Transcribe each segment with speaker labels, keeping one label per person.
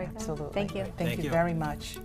Speaker 1: Absolutely.
Speaker 2: Thank you.
Speaker 1: Thank you very much.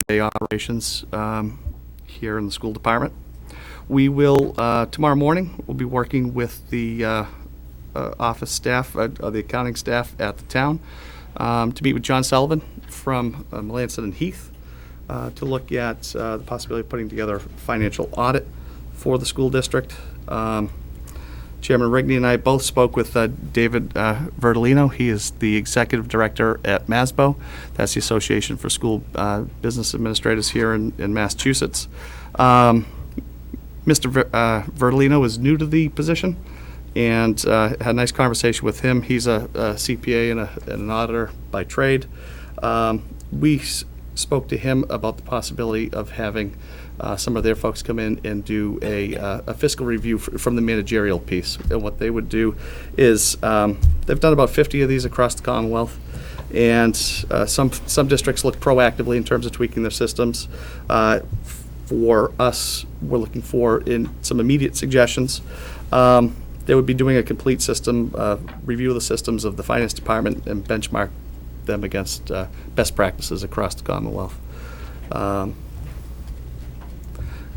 Speaker 3: Day operations here in the school department. We will, tomorrow morning, we'll be working with the office staff, the accounting staff at the town, to meet with John Sullivan from Melanson and Heath to look at the possibility of putting together a financial audit for the school district. Chairman Rigney and I both spoke with David Verdolino. He is the executive director at MASBO. That's the Association for School Business Administrators here in Massachusetts. Mr. Verdolino is new to the position and had a nice conversation with him. He's a CPA and an auditor by trade. We spoke to him about the possibility of having some of their folks come in and do a fiscal review from the managerial piece. And what they would do is, they've done about 50 of these across the Commonwealth, and some districts look proactively in terms of tweaking their systems. For us, we're looking for in some immediate suggestions. They would be doing a complete system review of the systems of the finance department and benchmark them against best practices across the Commonwealth.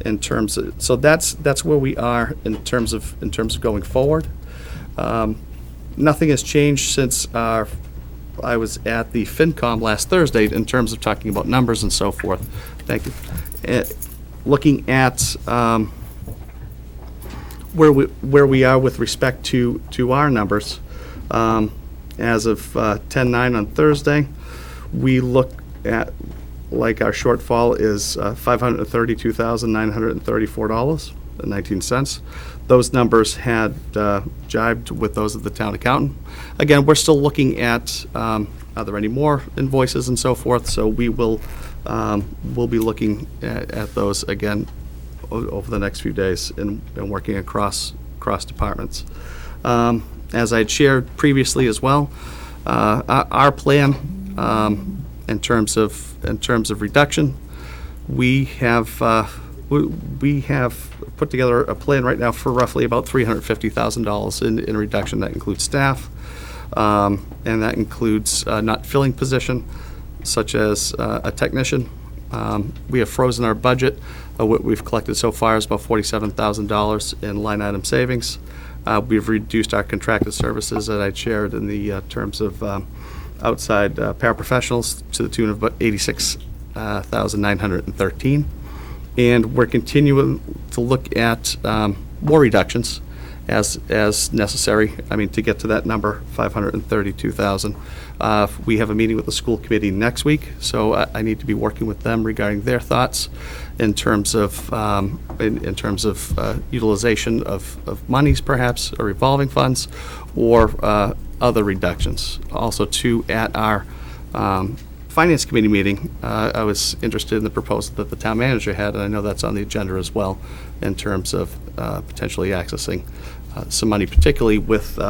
Speaker 3: In terms of, so that's where we are in terms of going forward. Nothing has changed since I was at the FinCom last Thursday in terms of talking about numbers and so forth. Thank you. Looking at where we are with respect to our numbers, as of 10/9 on Thursday, we look at like our shortfall is $532,934.19. Those numbers had jibed with those of the town accountant. Again, we're still looking at are there any more invoices and so forth. So we will we'll be looking at those again over the next few days and working across departments. As I had shared previously as well, our plan in terms of reduction We have we have put together a plan right now for roughly about $350,000 in reduction. That includes staff, and that includes not filling position, such as a technician. We have frozen our budget. What we've collected so far is about $47,000 in line item savings. We've reduced our contracted services that I shared in the terms of outside paraprofessionals to the tune of about $86,913. And we're continuing to look at more reductions as necessary. I mean, to get to that number, 532,000. We have a meeting with the school committee next week, so I need to be working with them regarding their thoughts in terms of in terms of utilization of monies, perhaps, or revolving funds, or other reductions. Also, too, at our Finance Committee meeting, I was interested in the proposal that the town manager had, and I know that's on the agenda as well, in terms of potentially accessing some money, particularly with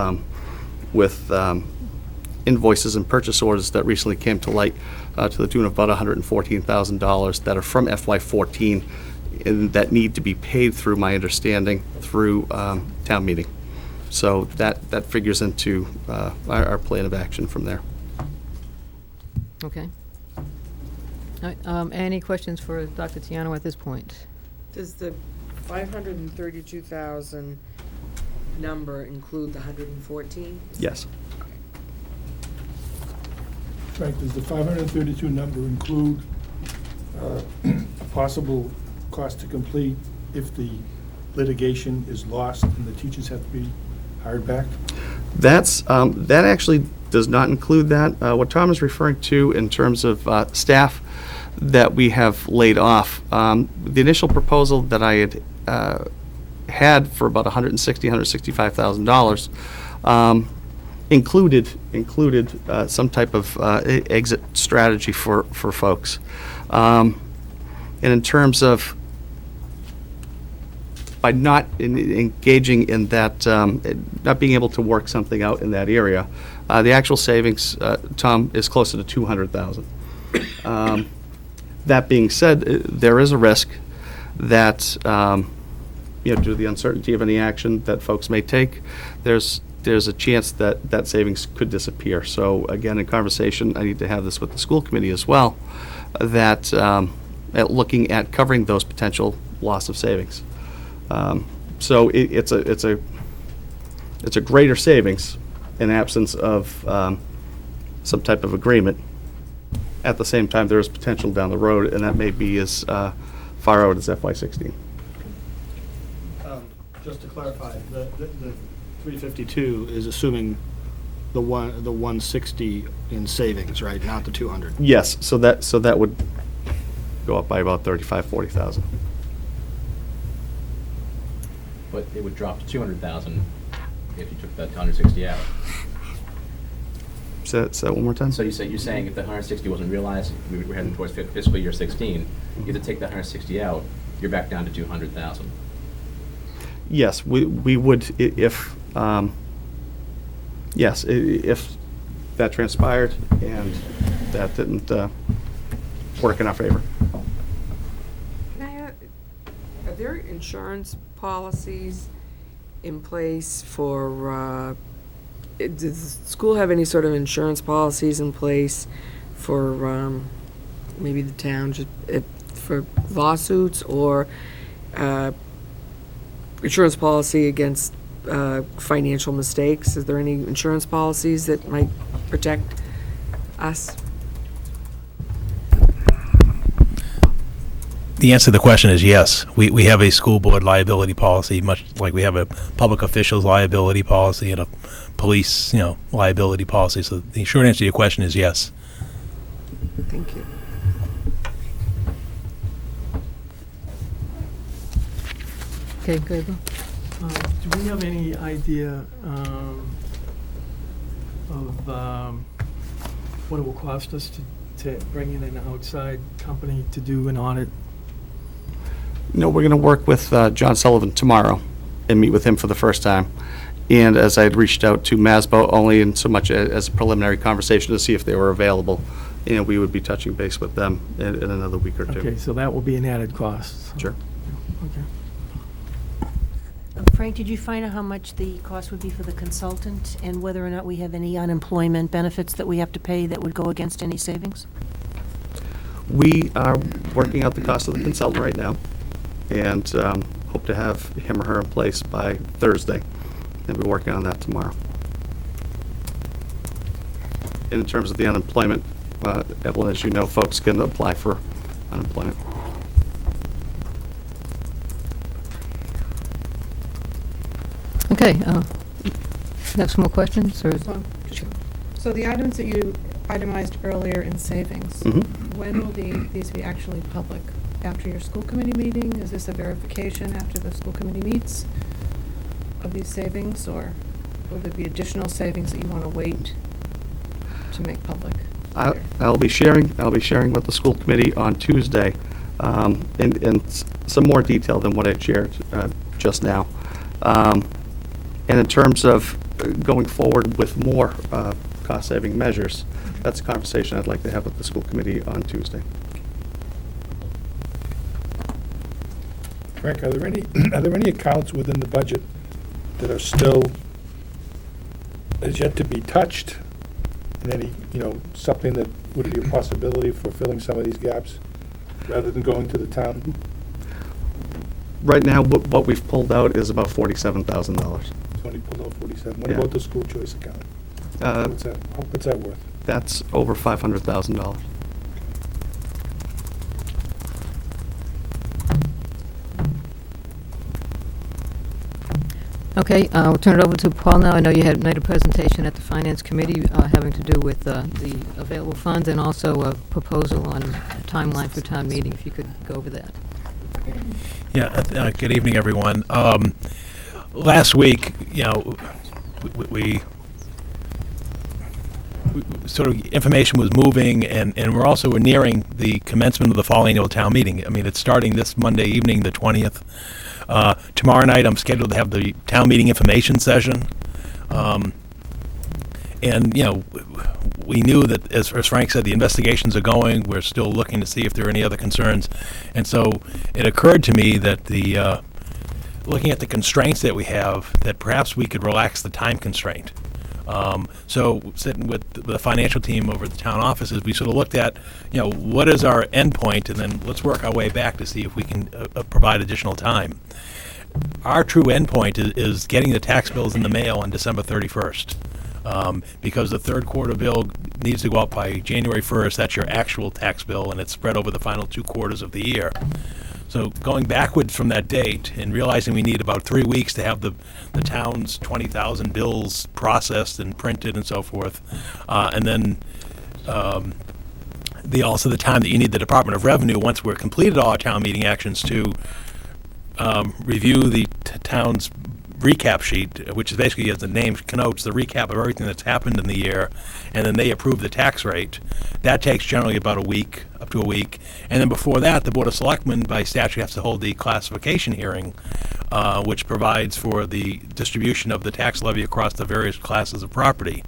Speaker 3: invoices and purchase orders that recently came to light to the tune of about $114,000 that are from FY14 and that need to be paid through, my understanding, through town meeting. So that figures into our plan of action from there.
Speaker 1: Okay. All right, any questions for Dr. Tiano at this point?
Speaker 2: Does the 532,000 number include the 114?
Speaker 3: Yes.
Speaker 4: Frank, does the 532 number include a possible cost to complete if the litigation is lost and the teachers have to be hired back?
Speaker 3: That actually does not include that. What Tom is referring to in terms of staff that we have laid off, the initial proposal that I had for about $165,000 included some type of exit strategy for folks. And in terms of by not engaging in that, not being able to work something out in that area, the actual savings, Tom, is closer to 200,000. That being said, there is a risk that, due to the uncertainty of any action that folks may take, there's a chance that that savings could disappear. So again, in conversation, I need to have this with the school committee as well, that at looking at covering those potential loss of savings. So it's a greater savings in absence of some type of agreement. At the same time, there is potential down the road, and that may be as far out as FY16.
Speaker 5: Just to clarify, the 352 is assuming the 160 in savings, right? Not the 200.
Speaker 3: Yes, so that would go up by about 40,000.
Speaker 6: But it would drop to 200,000 if you took that 160 out.
Speaker 3: Say that one more time?
Speaker 6: So you're saying if the 160 wasn't realized, we're heading towards fiscal year 16, you have to take that 160 out, you're back down to 200,000.
Speaker 3: Yes, we would if if that transpired and that didn't work in our favor.
Speaker 2: Can I add, are there insurance policies in place for, does the school have any sort of insurance policies in place for maybe the town, just for lawsuits, or insurance policy against financial mistakes? Is there any insurance policies that might protect us?
Speaker 7: The answer to the question is yes. We have a school board liability policy, much like we have a public officials liability policy and a police, liability policy. So the short answer to your question is yes.
Speaker 2: Thank you.
Speaker 1: Okay, good.
Speaker 8: Do we have any idea of what it will cost us to bring in an outside company to do an audit?
Speaker 3: No, we're going to work with John Sullivan tomorrow and meet with him for the first time. And as I had reached out to MASBO only in so much as a preliminary conversation to see if they were available and we would be touching base with them in another week or two.
Speaker 8: Okay, so that will be an added cost.
Speaker 3: Sure.
Speaker 8: Okay.
Speaker 9: Frank, did you find out how much the cost would be for the consultant and whether or not we have any unemployment benefits that we have to pay that would go against any savings?
Speaker 3: We are working out the cost of the consultant right now, and hope to have him or her in place by Thursday, and we're working on that tomorrow. In terms of the unemployment, Evelyn, as you know, folks can apply for unemployment.
Speaker 1: Okay, have some more questions, or?
Speaker 10: So the items that you itemized earlier in savings,
Speaker 3: Mhm.
Speaker 10: when will these be actually public? After your school committee meeting? Is this a verification after the school committee meets of these savings, or will there be additional savings that you want to wait to make public?
Speaker 3: I'll be sharing with the school committee on Tuesday, in some more detail than what I shared just now. And in terms of going forward with more cost-saving measures, that's a conversation I'd like to have with the school committee on Tuesday.
Speaker 4: Frank, are there any accounts within the budget that are still, as yet to be touched? And any, something that would be a possibility for filling some of these gaps, rather than going to the town?
Speaker 3: Right now, what we've pulled out is about $47,000.
Speaker 4: Tony pulled out 47. What
Speaker 3: Yeah.
Speaker 4: about the school choice account? What's that worth?
Speaker 3: That's over $500,000.
Speaker 1: Okay, we'll turn it over to Paul now. I know you had made a presentation at the Finance Committee having to do with the available funds and also a proposal on a timeline for town meeting, if you could go over that.
Speaker 7: Yeah, good evening, everyone. Last week, we sort of information was moving, and we're nearing the commencement of the fall annual town meeting. I mean, it's starting this Monday evening, the 20th. Tomorrow night, I'm scheduled to have the town meeting information session. And, we knew that, as Frank said, the investigations are going. We're still looking to see if there are any other concerns. And so it occurred to me that looking at the constraints that we have, that perhaps we could relax the time constraint. So sitting with the financial team over at the town offices, we sort of looked at, what is our end point, and then let's work our way back to see if we can provide additional time. Our true end point is getting the tax bills in the mail on December 31st. Because the third quarter bill needs to go out by January 1st. That's your actual tax bill, and it's spread over the final 2 quarters of the year. So going backwards from that date and realizing we need about 3 weeks to have the town's 20,000 bills processed and printed and so forth, and then the time that you need the Department of Revenue, once we're completed all our town meeting actions, to review the town's recap sheet, which is basically, as the name connotes, the recap of everything that's happened in the year, and then they approve the tax rate. That takes generally about a week, up to a week. And then before that, the Board of Selectmen, by statute, has to hold the classification hearing, which provides for the distribution of the tax levy across the various classes of property.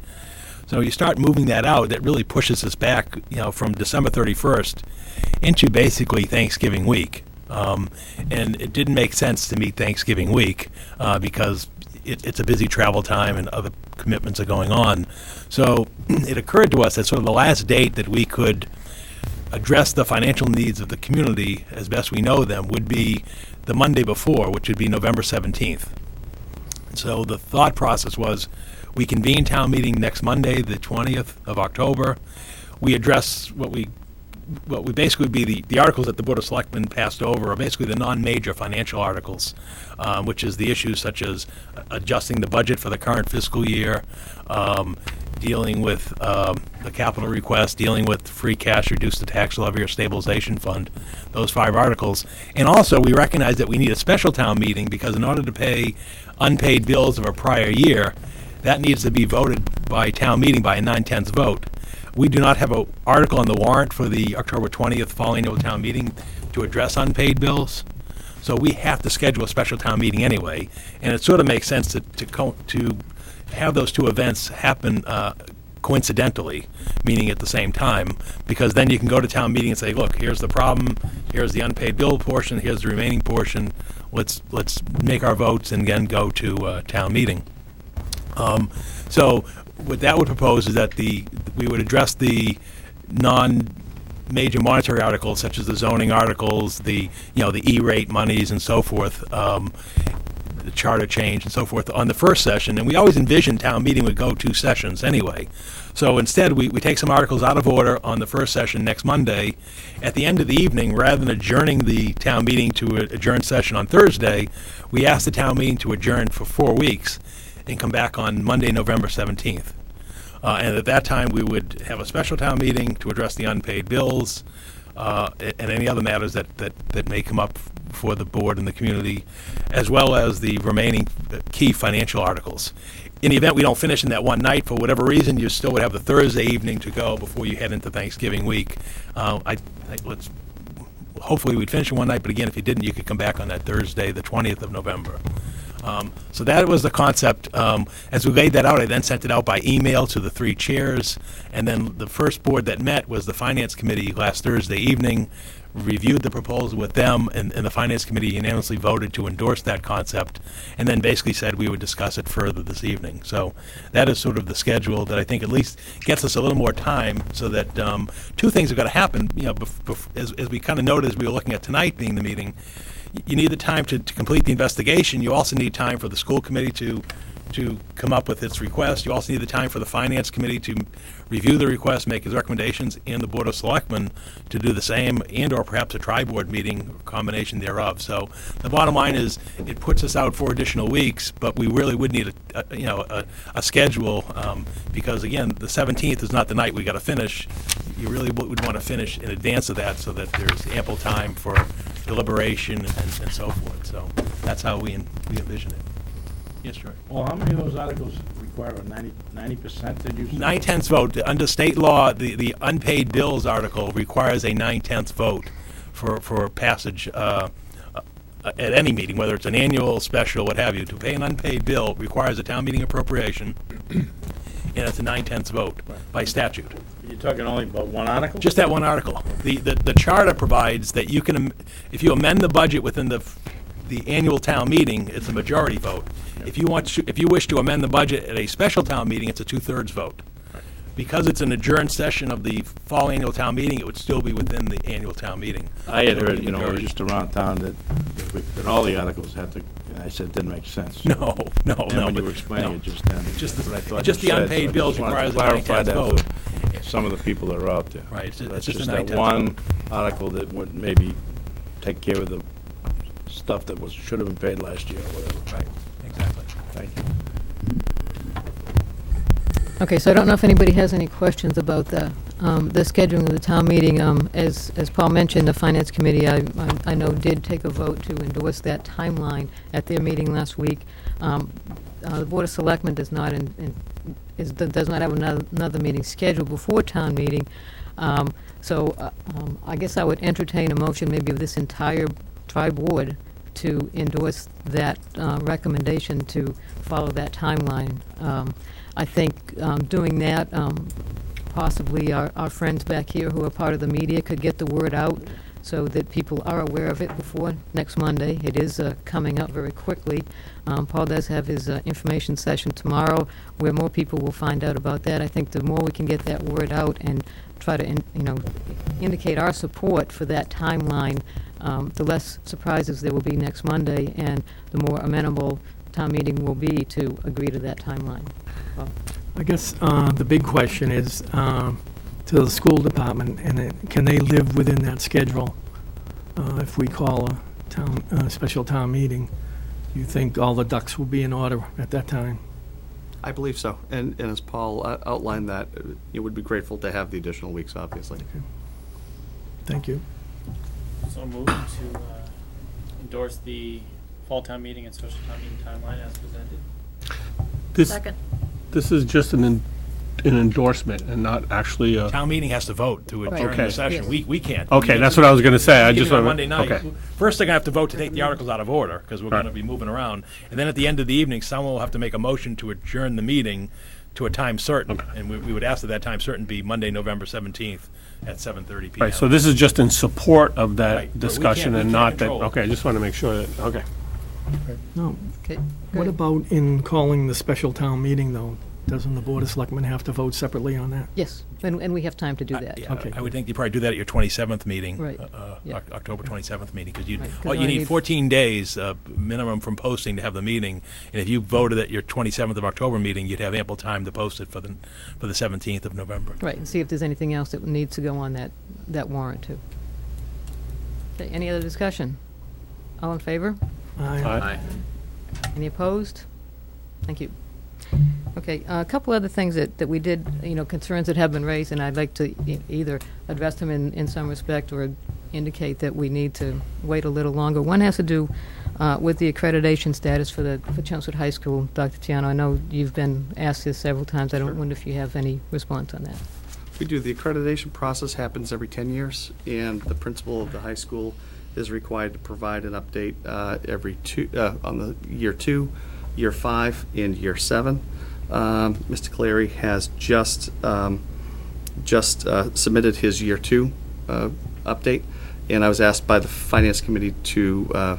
Speaker 7: So you start moving that out, that really pushes us back, from December 31st into basically Thanksgiving week. And it didn't make sense to meet Thanksgiving week because it's a busy travel time and other commitments are going on. So it occurred to us that sort of the last date that we could address the financial needs of the community as best we know them would be the Monday before, which would be November 17th. So the thought process was we convene town meeting next Monday, the 20th of October. We address what would basically be the articles that the Board of Selectmen passed over are basically the non-major financial articles, which is the issues such as adjusting the budget for the current fiscal year, dealing with the capital request, dealing with free cash, reduce the tax levy or stabilization fund, those 5 articles. And also, we recognize that we need a special town meeting because in order to pay unpaid bills of a prior year, that needs to be voted by town meeting by a 9/10 vote. We do not have an article on the warrant for the October 20th fall annual town meeting to address unpaid bills. So we have to schedule a special town meeting anyway. And it sort of makes sense to have those 2 events happen coincidentally, meaning at the same time, because then you can go to town meeting and say, look, here's the problem, here's the unpaid bill portion, here's the remaining portion, let's make our votes and then go to town meeting. So what that would propose is that we would address the non-major monetary articles, such as the zoning articles, the E-rate monies and so forth, the charter change and so forth on the first session, and we always envisioned town meeting would go 2 sessions anyway. So instead, we take some articles out of order on the first session next Monday. At the end of the evening, rather than adjourning the town meeting to an adjourned session on Thursday, we asked the town meeting to adjourn for 4 weeks and come back on Monday, November 17th. And at that time, we would have a special town meeting to address the unpaid bills and any other matters that may come up for the board and the community, as well as the remaining key financial articles. In the event we don't finish in that one night, for whatever reason, you still would have the Thursday evening to go before you head into Thanksgiving week. Hopefully we'd finish in one night, but again, if you didn't, you could come back on that Thursday, the 20th of November. So that was the concept. As we laid that out, I then sent it out by email to the 3 chairs, and then the first board that met was the Finance Committee last Thursday evening, reviewed the proposal with them, and the Finance Committee unanimously voted to endorse that concept, and then basically said we would discuss it further this evening. So that is sort of the schedule that I think at least gets us a little more time, so that 2 things have got to happen. As we kind of noted as we were looking at tonight being the meeting, you need the time to complete the investigation. You also need time for the school committee to come up with its request. You also need the time for the Finance Committee to review the request, make its recommendations, and the Board of Selectmen to do the same, and/or perhaps a tri-board meeting, combination thereof. So the bottom line is, it puts us out 4 additional weeks, but we really would need a schedule, because again, the 17th is not the night we got to finish. You really would want to finish in advance of that, so that there's ample time for deliberation and so forth. So that's how we envision it. Yes, George.
Speaker 11: Well, how many of those articles require a 90%, did you say?
Speaker 7: 9/10 vote. Under state law, the unpaid bills article requires a 9/10 vote for passage at any meeting, whether it's an annual, special, what have you. To pay an unpaid bill requires a town meeting appropriation, and it's a 9/10 vote by statute.
Speaker 11: You're talking only about one article?
Speaker 7: Just that one article. The charter provides that you can, if you amend the budget within the annual town meeting, it's a majority vote. If you wish to amend the budget at a special town meeting, it's a 2/3 vote. Because it's an adjourned session of the fall annual town meeting, it would still be within the annual town meeting.
Speaker 11: I had heard, just around town that all the articles had to, and I said it didn't make sense.
Speaker 7: No.
Speaker 11: And when you were explaining it just then.
Speaker 7: Just
Speaker 11: that's what I thought
Speaker 7: just
Speaker 11: you
Speaker 7: the
Speaker 11: said,
Speaker 7: unpaid
Speaker 11: so I
Speaker 7: bills
Speaker 11: just wanted to
Speaker 7: requires a
Speaker 11: clarify
Speaker 7: 9/10
Speaker 11: that
Speaker 7: vote.
Speaker 11: for some of the people that are out there.
Speaker 7: Right, it's
Speaker 11: That's
Speaker 7: just a
Speaker 11: that
Speaker 7: 9/10
Speaker 11: one
Speaker 7: vote.
Speaker 11: article that would maybe take care of the stuff that should have been paid last year or whatever.
Speaker 7: Right, exactly.
Speaker 11: Thank you.
Speaker 1: Okay, so I don't know if anybody has any questions about the scheduling of the town meeting. As Paul mentioned, the Finance Committee, I know, did take a vote to endorse that timeline at their meeting last week. The Board of Selectmen does not have another meeting scheduled before town meeting. So I guess I would entertain a motion maybe of this entire tri-board to endorse that recommendation to follow that timeline. I think doing that, possibly our friends back here who are part of the media could get the word out so that people are aware of it before next Monday. It is coming up very quickly. Paul does have his information session tomorrow where more people will find out about that. I think the more we can get that word out and try to indicate our support for that timeline, the less surprises there will be next Monday, and the more amenable town meeting will be to agree to that timeline. Well,
Speaker 8: I guess the big question is to the school department, and can they live within that schedule if we call a special town meeting? Do you think all the ducks will be in order at that time?
Speaker 3: I believe so. And as Paul outlined that, it would be grateful to have the additional weeks, obviously.
Speaker 8: Thank you.
Speaker 12: So moved to endorse the fall town meeting and special town meeting timeline as presented.
Speaker 9: Second.
Speaker 13: This is just an endorsement and not actually a...
Speaker 7: Town meeting has to vote to adjourn
Speaker 13: Okay.
Speaker 7: the session. We can't.
Speaker 13: Okay, that's what I was going to say. I
Speaker 7: Meeting
Speaker 13: just
Speaker 7: on
Speaker 13: want
Speaker 7: Monday night.
Speaker 13: Okay.
Speaker 7: First, they're going to have to vote to take the articles out of order, because we're going to be moving around. And then at the end of the evening, someone will have to make a motion to adjourn the meeting to a time certain,
Speaker 13: Okay.
Speaker 7: and we would ask that that time certain be Monday, November 17th at 7:30 PM.
Speaker 13: Right, so this is just in support of
Speaker 7: Right,
Speaker 13: that
Speaker 7: but we
Speaker 13: discussion
Speaker 7: can't
Speaker 13: and not that,
Speaker 7: control it.
Speaker 13: okay, I just want to make sure that, okay.
Speaker 8: No,
Speaker 1: Okay.
Speaker 8: what about in calling the special town meeting, though? Doesn't the Board of Selectmen have to vote separately on that?
Speaker 1: Yes, and we have time to do that.
Speaker 7: Yeah,
Speaker 8: Okay,
Speaker 7: I would think you probably do that at your 27th meeting.
Speaker 1: Right, yeah.
Speaker 7: October 27th meeting, because
Speaker 1: Right, 'cause
Speaker 7: well,
Speaker 1: I
Speaker 7: you need
Speaker 1: need-
Speaker 7: 14 days minimum from posting to have the meeting. And if you voted at your 27th of October meeting, you'd have ample time to post it for the 17th of November.
Speaker 1: Right, and see if there's anything else that needs to go on that warrant, too. Okay, any other discussion? All in favor?
Speaker 8: Aye.
Speaker 11: Aye.
Speaker 1: Any opposed? Thank you. Okay, a couple other things that we did, concerns that have been raised, and I'd like to either address them in some respect or indicate that we need to wait a little longer. One has to do with the accreditation status for Chelmsford High School. Dr. Tiano, I know you've been asked this several times. I don't wonder if you have any response on that.
Speaker 3: We do. The accreditation process happens every 10 years, and the principal of the high school is required to provide an update on the year 2, year 5, and year 7. Mr. Clary has just submitted his year 2 update, and I was asked by the Finance Committee to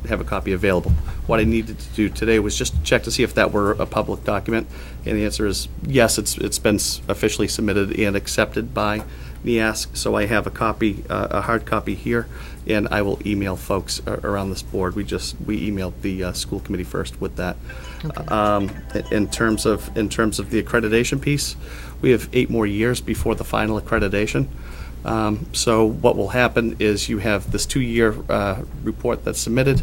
Speaker 3: have a copy available. What I needed to do today was just check to see if that were a public document, and the answer is yes, it's been officially submitted and accepted by NEASC, so I have a copy, a hard copy here, and I will email folks around this board. We emailed the school committee first with that. In terms of the accreditation piece, we have 8 more years before the final accreditation. So what will happen is you have this 2-year report that's submitted.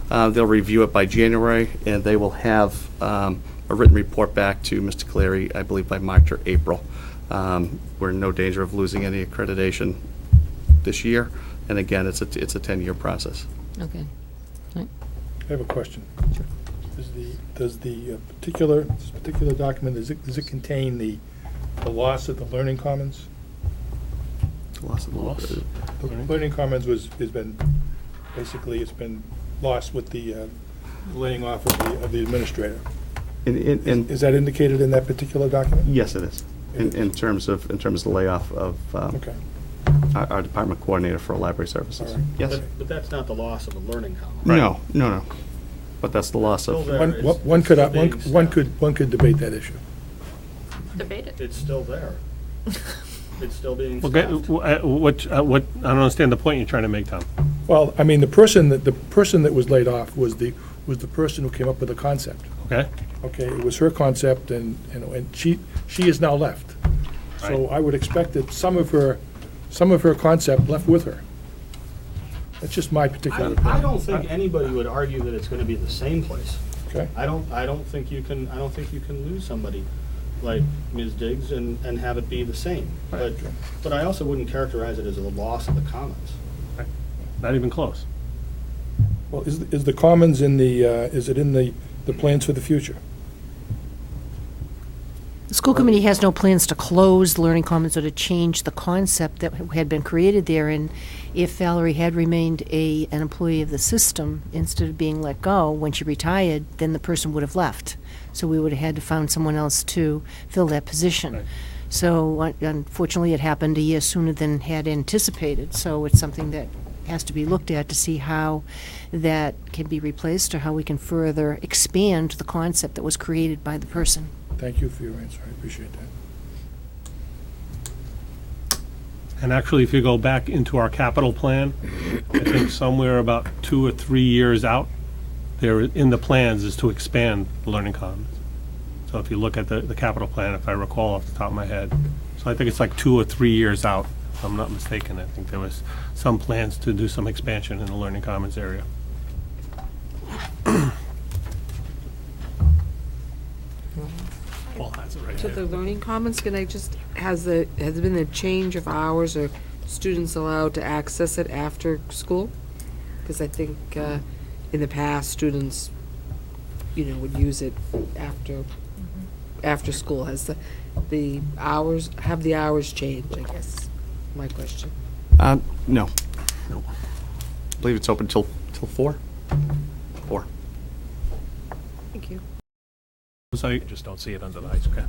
Speaker 3: They'll review it by January, and they will have a written report back to Mr. Clary, I believe, by March or April. We're in no danger of losing any accreditation this year, and again, it's a 10-year process.
Speaker 1: Okay.
Speaker 4: I have a question. Does the particular document, does it contain the loss of the Learning Commons? The Learning Commons has been, basically, it's been lost with the laying off of the administrator. Is that indicated in that particular document?
Speaker 3: Yes, it is. In terms of the layoff of
Speaker 4: Okay.
Speaker 3: our department coordinator for library services.
Speaker 4: All right.
Speaker 3: Yes.
Speaker 5: But that's not the loss of the learning common.
Speaker 3: No. But that's the loss of.
Speaker 5: Still there.
Speaker 4: One could debate that issue.
Speaker 10: Debate it.
Speaker 5: It's still there. It's still being
Speaker 13: Okay,
Speaker 5: staffed.
Speaker 13: what, I don't understand the point you're trying to make, Tom.
Speaker 4: Well, I mean, the person that was laid off was the person who came up with the concept.
Speaker 13: Okay?
Speaker 4: Okay, it was her concept, and she is now left. So
Speaker 13: Right.
Speaker 4: I would expect that some of her concept left with her. That's just my particular opinion.
Speaker 5: I don't think anybody would argue that it's gonna be the same place.
Speaker 4: Okay.
Speaker 5: I don't think you can lose somebody like Ms. Diggs and have it be the same. But I also wouldn't characterize it as a loss of the commons.
Speaker 13: Not even close.
Speaker 4: Well, is the commons in the, is it in the plans for the future?
Speaker 9: The school committee has no plans to close Learning Commons or to change the concept that had been created there. And if Valerie had remained an employee of the system, instead of being let go, when she retired, then the person would have left. So we would have had to find someone else to fill that position.
Speaker 13: Right.
Speaker 9: So unfortunately, it happened a year sooner than had anticipated. So it's something that has to be looked at to see how that can be replaced or how we can further expand the concept that was created by the person.
Speaker 4: Thank you for your answer, I appreciate that.
Speaker 13: And actually, if you go back into our capital plan, I think somewhere about 2 or 3 years out, there in the plans is to expand the Learning Commons. So if you look at the capital plan, if I recall off the top of my head, so I think it's like 2 or 3 years out, if I'm not mistaken. I think there was some plans to do some expansion in the Learning Commons area. Paul has it right
Speaker 2: To
Speaker 13: there.
Speaker 2: the Learning Commons, has there been a change of hours or students allowed to access it after school? Because I think in the past, students, would use it after school. Has the hours changed, I guess, my question.
Speaker 3: No. I believe it's open till 4.
Speaker 13: I
Speaker 7: Just don't see it under the ice cap.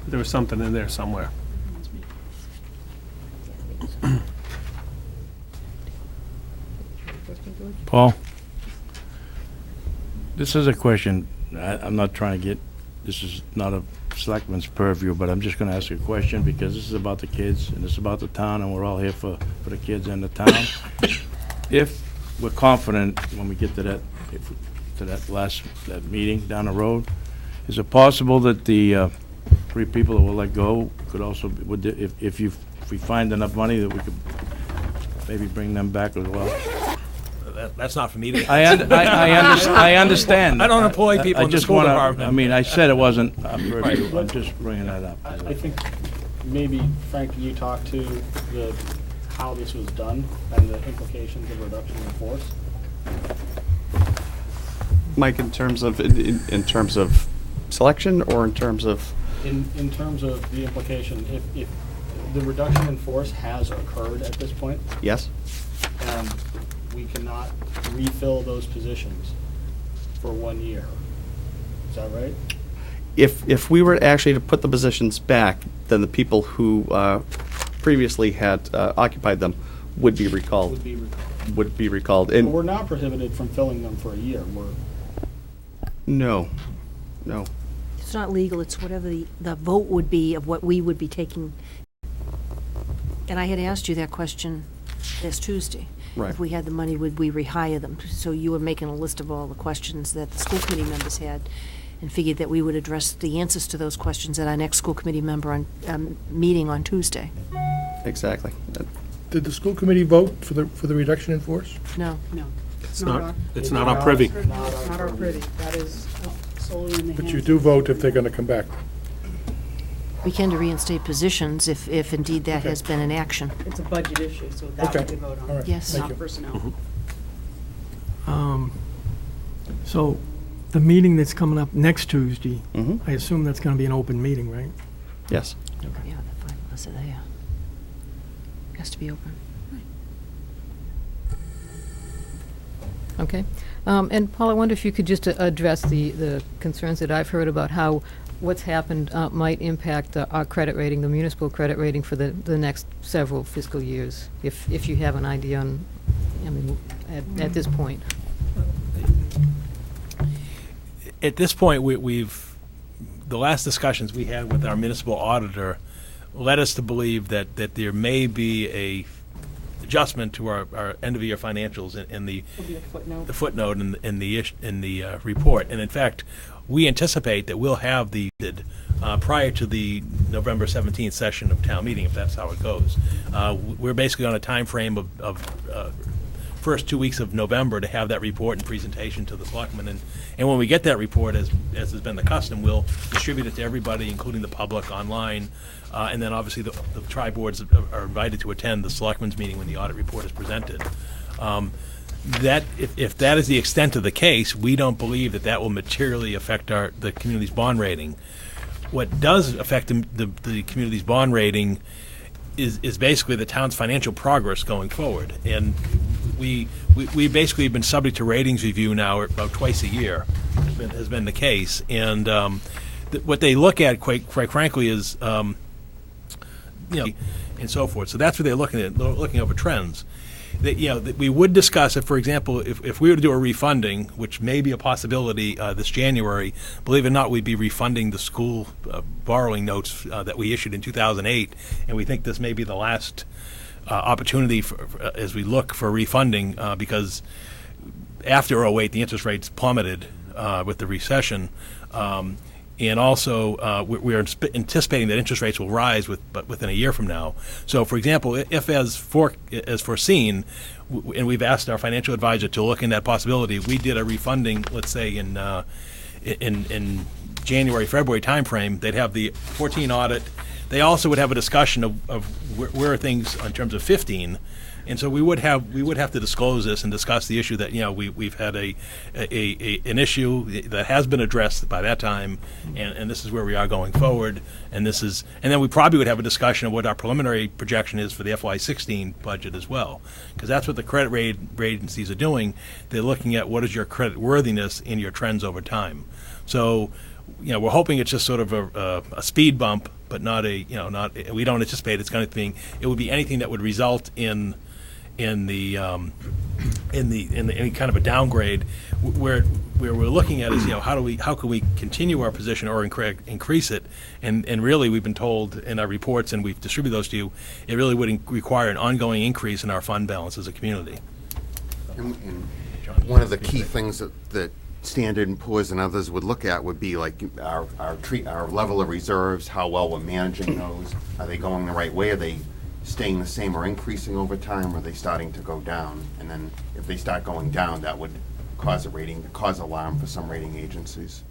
Speaker 13: there was something in there somewhere.
Speaker 11: Paul? This is a question. I'm not trying to get, this is not a selectman's purview, but I'm just gonna ask you a question because this is about the kids and it's about the town and we're all here for the kids and the town. If we're confident when we get to that, that meeting down the road, is it possible that the 3 people that will let go could also, if we find enough money that we could maybe bring them back as well?
Speaker 7: That's not for me to.
Speaker 11: I understand.
Speaker 7: I don't employ people
Speaker 11: I
Speaker 7: in the
Speaker 11: just
Speaker 7: school
Speaker 11: wanna-
Speaker 7: department.
Speaker 11: I mean, I said it wasn't a purview. I'm just bringing that up.
Speaker 5: I think maybe, Frank, can you talk to how this was done and the implications of reduction in force?
Speaker 3: Mike, in terms of selection or in terms of?
Speaker 5: In terms of the implication, if the reduction in force has occurred at this point,
Speaker 3: Yes?
Speaker 5: and we cannot refill those positions for 1 year. Is that right?
Speaker 3: If we were actually to put the positions back, then the people who previously had occupied them would be recalled.
Speaker 5: Would be recalled.
Speaker 3: recalled.
Speaker 5: But
Speaker 3: And
Speaker 5: we're not prohibited from filling them for a year.
Speaker 3: no.
Speaker 9: It's not legal, it's whatever the vote would be of what we would be taking. And I had asked you that question last Tuesday.
Speaker 3: Right.
Speaker 9: If we had the money, would we rehire them? So you were making a list of all the questions that the school committee members had, and figured that we would address the answers to those questions at our next school committee member meeting on Tuesday.
Speaker 3: Exactly.
Speaker 4: Did the school committee vote for the reduction in force?
Speaker 9: No.
Speaker 10: No.
Speaker 13: It's not our privy.
Speaker 10: It's not our privy. That is solely in the hands.
Speaker 4: But you do vote if they're gonna come back.
Speaker 9: We can to reinstate positions if indeed that has been in action.
Speaker 10: It's a budget issue, so that
Speaker 4: Okay.
Speaker 10: would be voted on.
Speaker 4: All right.
Speaker 9: Yes.
Speaker 4: Thank
Speaker 10: Not
Speaker 4: you.
Speaker 10: personnel.
Speaker 8: So the meeting that's coming up next Tuesday,
Speaker 3: Mhm.
Speaker 8: I assume that's going to be an open meeting, right?
Speaker 3: Yes.
Speaker 9: Yeah, the finalists are there. Has to be open.
Speaker 1: Okay. And Paul, I wonder if you could just address the concerns that I've heard about how what's happened might impact our credit rating, the municipal credit rating for the next several fiscal years, if you have an idea on, I mean, at this point.
Speaker 7: At this point, the last discussions we had with our municipal auditor led us to believe that there may be a adjustment to our end-of-year financials in the
Speaker 10: It'll be a footnote.
Speaker 7: the footnote in the report. And in fact, we anticipate that we'll have the prior to the November 17th session of town meeting, if that's how it goes. We're basically on a time frame of first 2 weeks of November to have that report and presentation to the selectmen. And when we get that report, as has been the custom, we'll distribute it to everybody, including the public, online. And then obviously the tri-boards are invited to attend the selectmen's meeting when the audit report is presented. That if that is the extent of the case, we don't believe that will materially affect the community's bond rating. What does affect the community's bond rating is basically the town's financial progress going forward. And we basically have been subject to ratings review now about twice a year, has been the case. And what they look at, quite frankly, is and so forth. So that's what they're looking at, looking over trends. That we would discuss if, for example, if we were to do a refunding, which may be a possibility this January, believe it or not, we'd be refunding the school borrowing notes that we issued in 2008, and we think this may be the last opportunity as we look for refunding because after 2008, the interest rates plummeted with the recession. And also, we are anticipating that interest rates will rise within a year from now. So, for example, if as foreseen, and we've asked our financial advisor to look in that possibility, we did a refunding, let's say in January, February timeframe, they'd have the 14 audit. They also would have a discussion of where are things in terms of 15. And so we would have to disclose this and discuss the issue that we've had an issue that has been addressed by that time, and this is where we are going forward, and then we probably would have a discussion of what our preliminary projection is for the FY16 budget as well, because that's what the credit rating agencies are doing. They're looking at what is your credit worthiness in your trends over time. So we're hoping it's just sort of a speed bump, but not we don't anticipate it's going to be, it would be anything that would result in any kind of a downgrade. Where we're looking at is, how can we continue our position or increase it? And really, we've been told in our reports, and we've distributed those to you, it really would require an ongoing increase in our fund balance as a community.
Speaker 14: And one of the key things that Standard & Poor's and others would look at would be like our level of reserves, how well we're managing those. Are they going the right way? Are they staying the same or increasing over time? Or are they starting to go down? And then if they start going down, that would cause alarm for some rating agencies.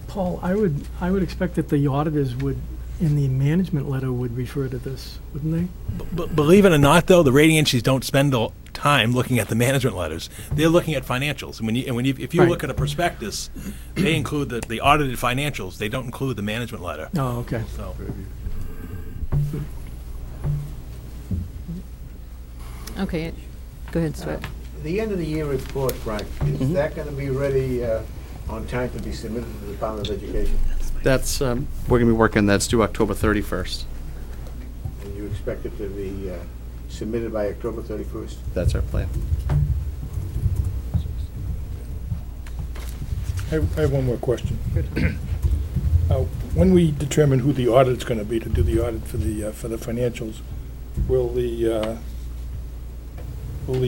Speaker 8: Paul, I would expect that the auditors would, in the management letter, would refer to this, wouldn't they?
Speaker 7: Believe it or not, though, the rating agencies don't spend the time looking at the management letters. They're looking at financials. And if you
Speaker 8: Right.
Speaker 7: look at a prospectus, they include the audited financials. They don't include the management letter.
Speaker 8: Oh, okay.
Speaker 7: So.
Speaker 1: Okay, go ahead, Stuart.
Speaker 15: The end of the year report, Frank, is that going to be ready on time to be submitted to the Department of Education?
Speaker 3: That's, we're going to be working, that's due October 31st.
Speaker 15: And you expect it to be submitted by October 31st?
Speaker 3: That's our plan.
Speaker 4: I have one more question. When we determine who the audit's going to be to do the audit for the financials, will the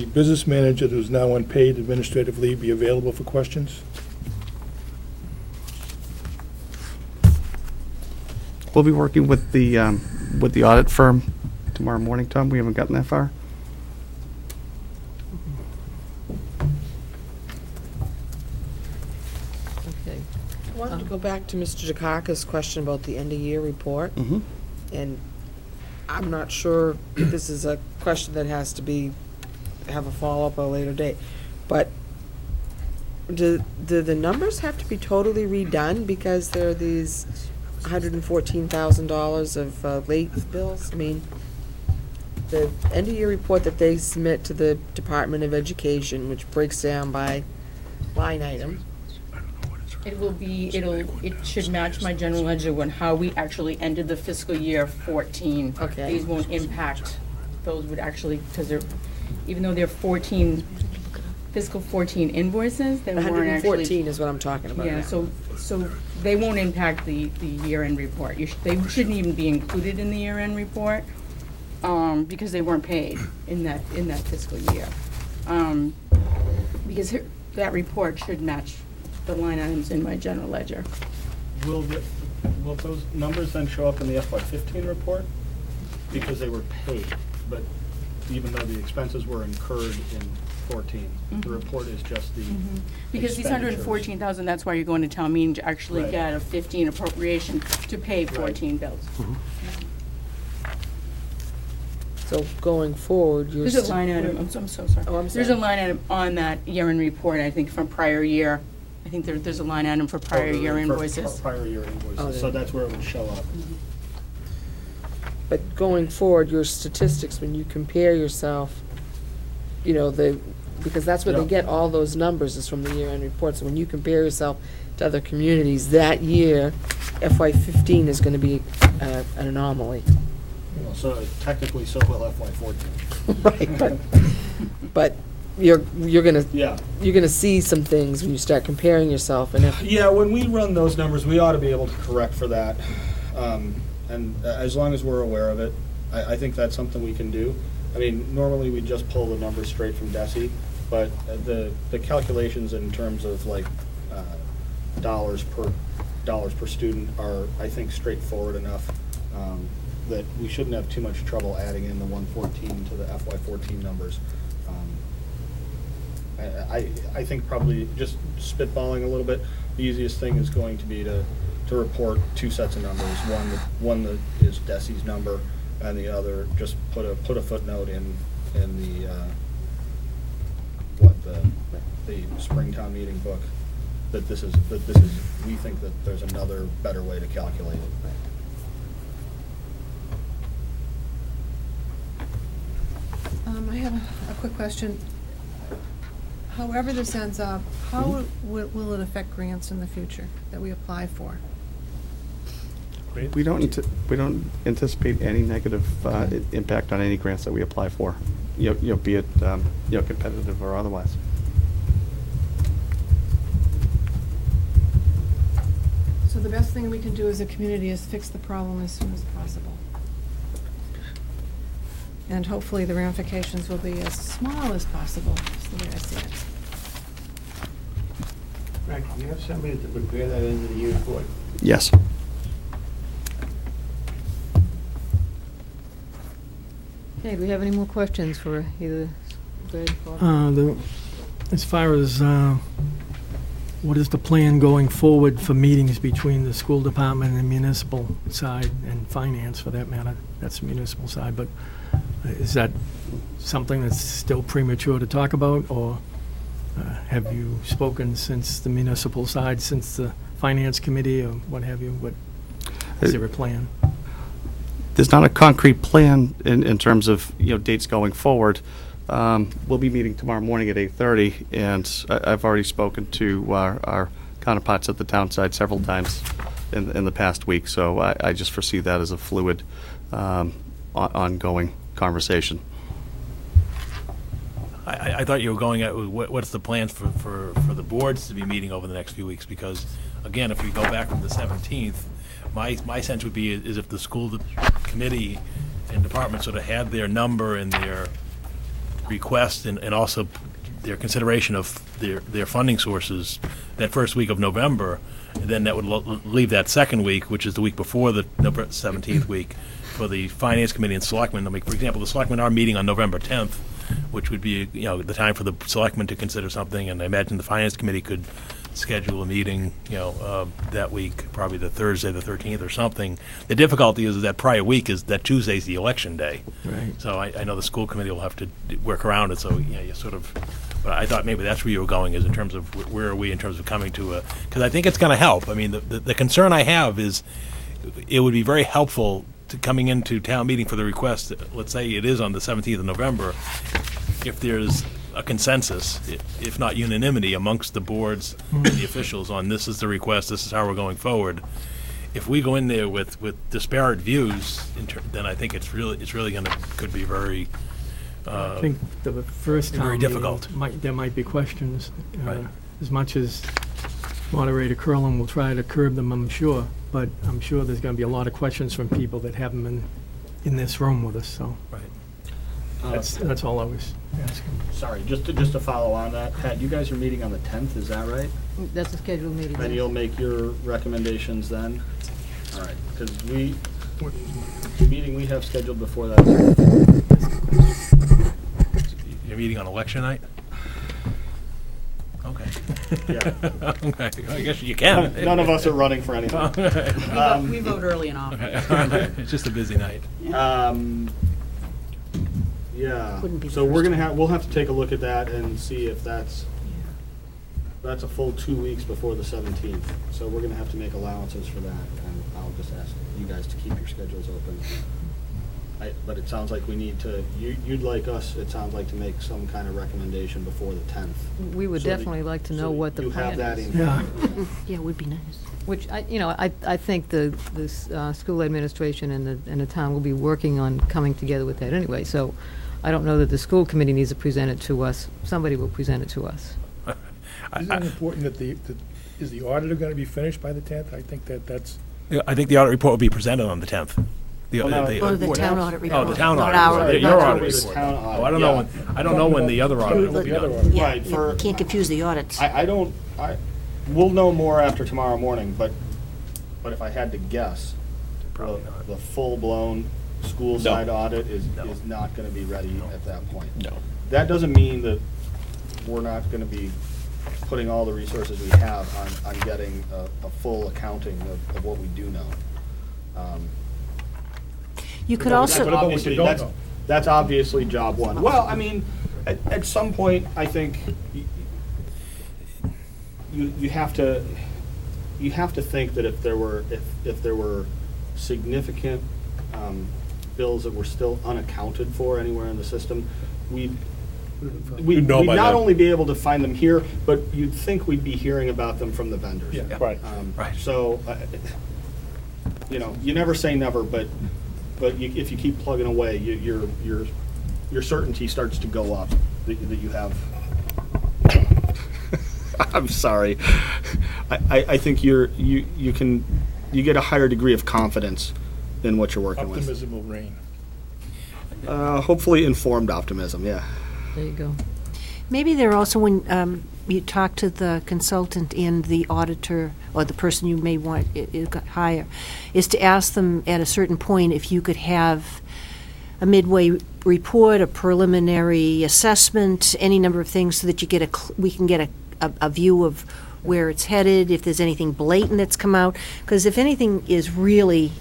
Speaker 4: business manager who's now on paid administrative leave be available for questions?
Speaker 3: We'll be working with the audit firm tomorrow morning, Tom. We haven't gotten that far.
Speaker 1: Okay.
Speaker 2: I wanted to go back to Mr. Dukakis' question about the end-of-year report.
Speaker 3: Mm-hmm.
Speaker 2: And I'm not sure if this is a question that has to have a follow-up at a later date. But do the numbers have to be totally redone because there are these $114,000 of late bills? I mean, the end-of-year report that they submit to the Department of Education, which breaks down by line item.
Speaker 16: It should match my general ledger on how we actually ended the fiscal year 14.
Speaker 2: Okay.
Speaker 16: These won't impact, those would actually, because even though they're fiscal 14 invoices, they weren't actually.
Speaker 2: 114 is what I'm talking about
Speaker 16: Yeah,
Speaker 2: now.
Speaker 16: so they won't impact the year-end report. They shouldn't even be included in the year-end report, because they weren't paid in that fiscal year. Because that report should match the line items in my general ledger.
Speaker 5: Will those numbers then show up in the FY15 report? Because they were paid, but even though the expenses were incurred in 14, the report is just the
Speaker 16: Because these
Speaker 5: expenditures.
Speaker 16: $114,000, that's why you're going to town meeting to actually
Speaker 5: Right.
Speaker 16: get a 15 appropriation to pay 14 bills.
Speaker 2: So going forward, you're.
Speaker 16: There's a line item, I'm so sorry.
Speaker 2: Oh, I'm
Speaker 16: There's a
Speaker 2: sorry.
Speaker 16: line item on that year-end report, I think, from prior year. I think there's a line item for prior year
Speaker 5: For
Speaker 16: invoices.
Speaker 5: Prior year invoices,
Speaker 2: Oh,
Speaker 5: so
Speaker 2: there.
Speaker 5: that's where it would show up.
Speaker 2: But going forward, your statistics, when you compare yourself, because that's where they
Speaker 5: Yeah.
Speaker 2: get all those numbers is from the year-end report. So when you compare yourself to other communities, that year, FY15 is gonna be an anomaly.
Speaker 5: Well, so technically, so will FY14.
Speaker 2: Right, but you're gonna
Speaker 5: Yeah.
Speaker 2: see some things when you start comparing yourself, and if
Speaker 5: Yeah, when we run those numbers, we ought to be able to correct for that. And as long as we're aware of it, I think that's something we can do. I mean, normally we just pull the numbers straight from DESI, but the calculations in terms of like dollars per student are, I think, straightforward enough that we shouldn't have too much trouble adding in the 114 to the FY14 numbers. I think probably just spitballing a little bit, the easiest thing is going to be to report two sets of numbers. One that is DESI's number, and the other just put a footnote in the Springtown meeting book that this is we think that there's another better way to calculate it.
Speaker 10: I have a quick question. however this ends up, how will it affect grants in the future that we apply for?
Speaker 3: We don't anticipate any negative impact on any grants that we apply for, be it competitive or otherwise.
Speaker 10: So the best thing we can do as a community is fix the problem as soon as possible. And hopefully the ramifications will be as small as possible, is the way I see it.
Speaker 15: Frank, do you have somebody to prepare that end of the year report?
Speaker 3: Yes.
Speaker 1: Okay, do we have any more questions for either Greg or?
Speaker 8: As far as what is the plan going forward for meetings between the school department and the municipal side, and finance for that matter? That's the municipal side, but is that something that's still premature to talk about, or have you spoken since the municipal side, since the finance committee, or what have you? What is there a plan?
Speaker 3: There's not a concrete plan in terms of, dates going forward. We'll be meeting tomorrow morning at 8:30, and I've already spoken to our counterparts at the town side several times in the past week, so I just foresee that as a fluid, ongoing conversation.
Speaker 7: I thought you were going at what's the plans for the boards to be meeting over the next few weeks, because, again, if we go back from the 17th, my sense would be is if the school committee and department sort of had their number and their request and also their consideration of their funding sources that first week of November, then that would leave that second week, which is the week before the November 17th week, for the finance committee and selectmen. I mean, for example, the selectmen are meeting on November 10th, which would be the time for the selectmen to consider something, and I imagine the finance committee could schedule a meeting, that week, probably the Thursday, the 13th or something. The difficulty is that prior week is that Tuesday's the election day.
Speaker 8: Right.
Speaker 7: So I know the school committee will have to work around it, so, you sort of, but I thought maybe that's where you were going, is in terms of where are we in terms of coming to because I think it's going to help. I mean, the concern I have is it would be very helpful to coming into town meeting for the request, let's say it is on the 17th of November, if there's a consensus, if not unanimity, amongst the boards and the officials on this is the request, this is how we're going forward. If we go in there with disparate views, then I think it's really could be very.
Speaker 8: I think the first time
Speaker 7: very difficult.
Speaker 8: There might be questions.
Speaker 7: Right.
Speaker 8: As much as Moderator Curlin will try to curb them, I'm sure, but I'm sure there's going to be a lot of questions from people that haven't been in this room with us. So.
Speaker 7: Right.
Speaker 8: That's all I was asking.
Speaker 5: Sorry, just to follow on that, Pat, you guys are meeting on the 10th, is that right?
Speaker 1: That's a scheduled meeting.
Speaker 5: Then you'll make your recommendations then? All right, because the meeting we have scheduled before that.
Speaker 7: You're meeting on election night? Okay.
Speaker 5: Yeah.
Speaker 7: Okay, I guess you can.
Speaker 5: None of us are running for anything.
Speaker 16: We vote early and often.
Speaker 7: Okay. It's just a busy night.
Speaker 5: Yeah,
Speaker 9: Wouldn't be the
Speaker 5: so we're
Speaker 9: first
Speaker 5: gonna we'll have to take a look at that and see if that's a full 2 weeks before the 17th. So we're gonna have to make allowances for that, and I'll just ask you guys to keep your schedules open. But it sounds like we need to, you'd like us, it sounds like, to make some kind of recommendation before the 10th.
Speaker 1: We would
Speaker 5: So that-
Speaker 1: definitely like to know
Speaker 5: so
Speaker 1: what the
Speaker 5: you have
Speaker 1: plan
Speaker 5: that
Speaker 1: is.
Speaker 5: in-
Speaker 8: Yeah.
Speaker 9: Yeah, it would be nice.
Speaker 1: Which, I think the school administration and the town will be working on coming together with that anyway. So I don't know that the school committee needs to present it to us. Somebody will present it to us.
Speaker 4: Isn't it important that is the auditor going to be finished by the 10th? I think that's.
Speaker 7: I think the audit report will be presented on the 10th.
Speaker 9: The town audit report.
Speaker 7: Oh, the town
Speaker 9: not
Speaker 7: audit.
Speaker 9: our-
Speaker 7: Your
Speaker 9: not
Speaker 7: audit
Speaker 9: ours.
Speaker 7: report.
Speaker 5: Town
Speaker 7: Oh,
Speaker 5: audit,
Speaker 7: I don't know when, I don't know when the other audit will be done.
Speaker 9: Yeah,
Speaker 5: Right,
Speaker 9: you can't confuse the audits.
Speaker 5: We'll know more after tomorrow morning, but if I had to guess,
Speaker 7: Probably not.
Speaker 5: the full-blown school side audit is not gonna be ready at that point.
Speaker 7: No.
Speaker 5: That doesn't mean that we're not gonna be putting all the resources we have on getting a full accounting of what we do know.
Speaker 9: You could
Speaker 5: But
Speaker 9: also,
Speaker 5: that's obviously- That's obviously job one. Well, I mean, at some point, I think you have to think that if there were significant bills that were still unaccounted for anywhere in the system, we'd we'd
Speaker 7: know by
Speaker 5: not
Speaker 7: then.
Speaker 5: only be able to find them here, but you'd think we'd be hearing about them from the vendors.
Speaker 4: Yeah.
Speaker 11: Right.
Speaker 7: Right.
Speaker 5: So, you know, you never say never, but if you keep plugging away, your certainty starts to go up that you have. I'm sorry. I think you get a higher degree of confidence in what you're working with.
Speaker 4: Optimism will reign.
Speaker 5: Hopefully informed optimism, yeah.
Speaker 1: There you go.
Speaker 9: Maybe there also, when you talk to the consultant and the auditor, or the person you may want hire, is to ask them at a certain point if you could have a midway report, a preliminary assessment, any number of things, so that you get we can get a view of where it's headed, if there's anything blatant that's come out. Because if anything is really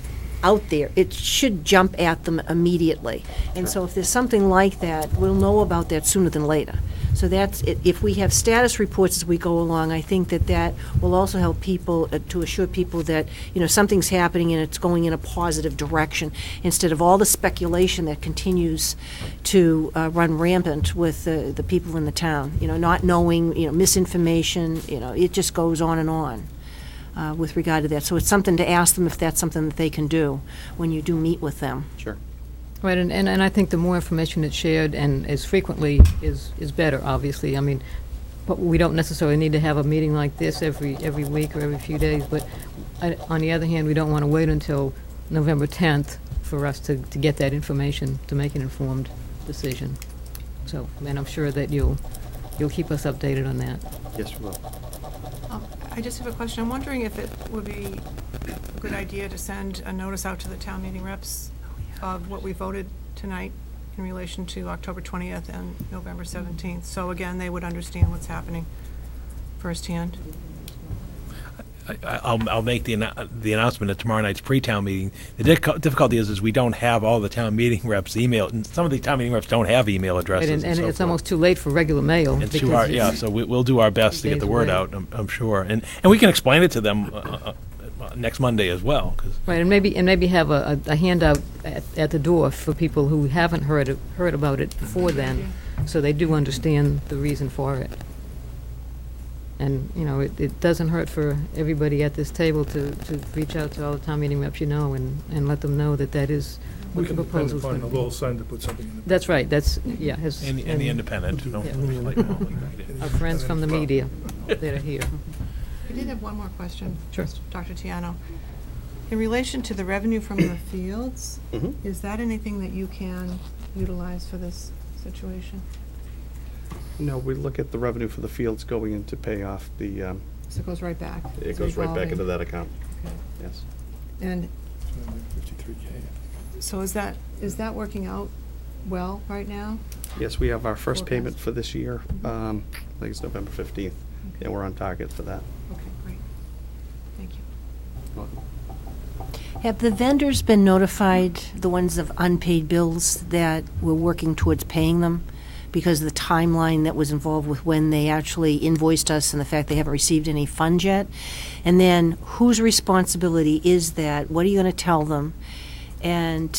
Speaker 9: out there, it should jump at them immediately. And so if there's something like that, we'll know about that sooner than later. So that's, if we have status reports as we go along, I think that will also help people, to assure people that, you know, something's happening and it's going in a positive direction, instead of all the speculation that continues to run rampant with the people in the town, you know, not knowing, you know, misinformation, you know, it just goes on and on. With regard to that. So it's something to ask them if that's something that they can do when you do meet with them.
Speaker 3: Sure.
Speaker 1: Right, and I think the more information that's shared, and as frequently, is better, obviously. I mean, but we don't necessarily need to have a meeting like this every week or every few days, but on the other hand, we don't want to wait until November 10th for us to get that information to make an informed decision. So, and I'm sure that you'll keep us updated on that.
Speaker 3: Yes, we will.
Speaker 10: I just have a question. I'm wondering if it would be a good idea to send a notice out to the town meeting reps of what we voted tonight in relation to October 20th and November 17th. So again, they would understand what's happening firsthand.
Speaker 7: I'll make the announcement at tomorrow night's pre-town meeting. The difficulty is we don't have all the town meeting reps' email, and some of the town meeting reps don't have email addresses.
Speaker 1: Right, and
Speaker 7: so
Speaker 1: it's
Speaker 7: forth.
Speaker 1: almost too late for regular mail.
Speaker 7: It's too
Speaker 1: because
Speaker 7: hard,
Speaker 1: it's
Speaker 7: so we'll do our best to get
Speaker 1: days
Speaker 7: the word
Speaker 1: away.
Speaker 7: out, I'm sure. And we can explain it to them next Monday as well. 'Cause
Speaker 1: Right, and maybe have a handout at the door for people who haven't heard about it before then, so they do understand the reason for it. And, you know, it doesn't hurt for everybody at this table to reach out to all the town meeting reps, you know, and let them know that is
Speaker 4: We
Speaker 1: what the
Speaker 4: can depend
Speaker 1: proposal's
Speaker 4: upon
Speaker 1: going
Speaker 4: the
Speaker 1: to
Speaker 4: law sign to put something in the.
Speaker 1: That's right, that's, yeah.
Speaker 7: And the independent. don't
Speaker 1: Yeah.
Speaker 7: like, no,
Speaker 1: Our friends from the media that are here.
Speaker 10: I did have one more question.
Speaker 1: Sure.
Speaker 10: Dr. Tiano. In relation to the revenue from the fields, is that anything that you can utilize for this situation?
Speaker 3: No, we look at the revenue for the fields going in to pay off the,
Speaker 10: So it goes right back?
Speaker 3: it
Speaker 10: It's
Speaker 3: goes right back
Speaker 10: revolving.
Speaker 3: into that account.
Speaker 10: Okay.
Speaker 3: Yes.
Speaker 10: And
Speaker 4: 53K.
Speaker 10: so is that working out well right now?
Speaker 3: Yes, we have our first
Speaker 10: Forecast.
Speaker 3: payment for this year. I think it's November 15th, and we're on target for that.
Speaker 10: Okay, great. Thank you.
Speaker 3: Welcome.
Speaker 9: Have the vendors been notified, the ones of unpaid bills, that we're working towards paying them? Because of the timeline that was involved with when they actually invoiced us and the fact they haven't received any funds yet? And then, whose responsibility is that? What are you going to tell them? And,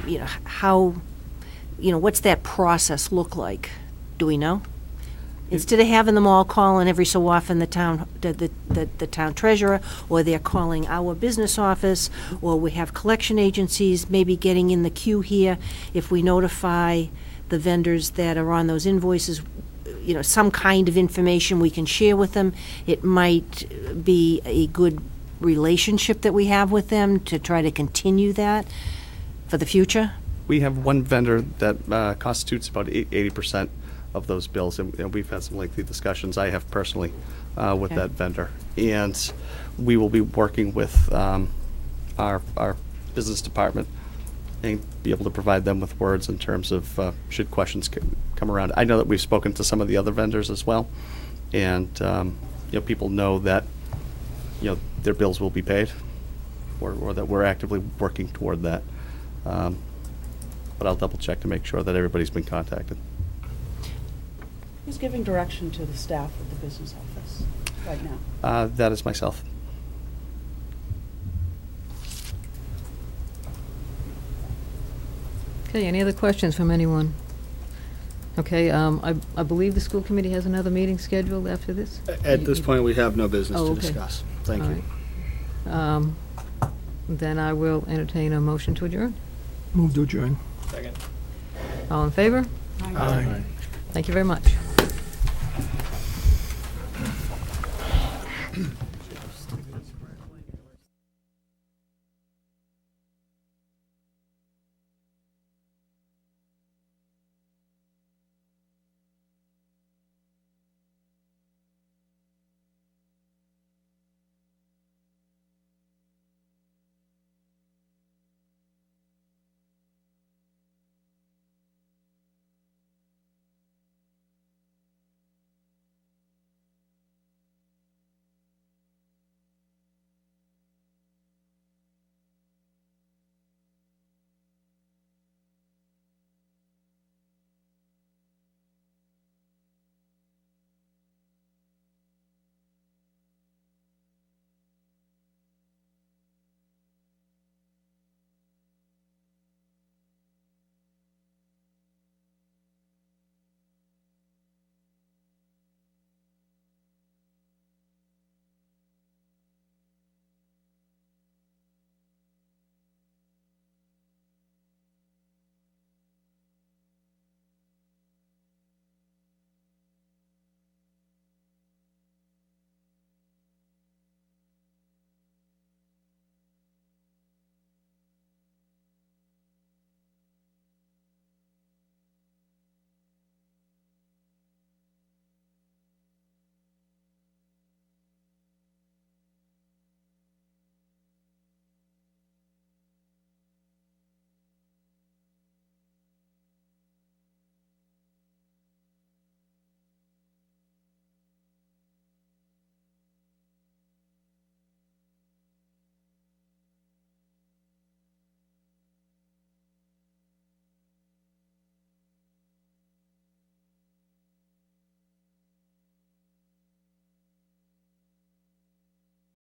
Speaker 9: you know, how, you know, what's that process look like? Do we know? Instead of having them all calling every so often the town treasurer, or they're calling our business office, or we have collection agencies maybe getting in the queue here, if we notify the vendors that are on those invoices, you know, some kind of information we can share with them, it might be a good relationship that we have with them to try to continue that for the future.
Speaker 3: We have one vendor that constitutes about 80% of those bills, and we've had some lengthy discussions, I have personally, with
Speaker 9: Okay.
Speaker 3: that vendor. And we will be working with our business department and be able to provide them with words in terms of should questions come around. I know that we've spoken to some of the other vendors as well, and you know, people know that, you know, their bills will be paid, or that we're actively working toward that. But I'll double check to make sure that everybody's been contacted.
Speaker 17: Who's giving direction to the staff of the business office right now?
Speaker 3: That is myself.
Speaker 1: Okay, any other questions from anyone? Okay, I believe the school committee has another meeting scheduled after this?
Speaker 5: At this point, we have no business
Speaker 1: Oh,
Speaker 5: to
Speaker 1: okay.
Speaker 5: discuss. Thank
Speaker 1: All
Speaker 5: you.
Speaker 1: right. Then I will entertain a motion to adjourn.
Speaker 8: Move to adjourn.
Speaker 12: Second.
Speaker 1: All in favor?
Speaker 8: Aye.
Speaker 1: Thank you very much.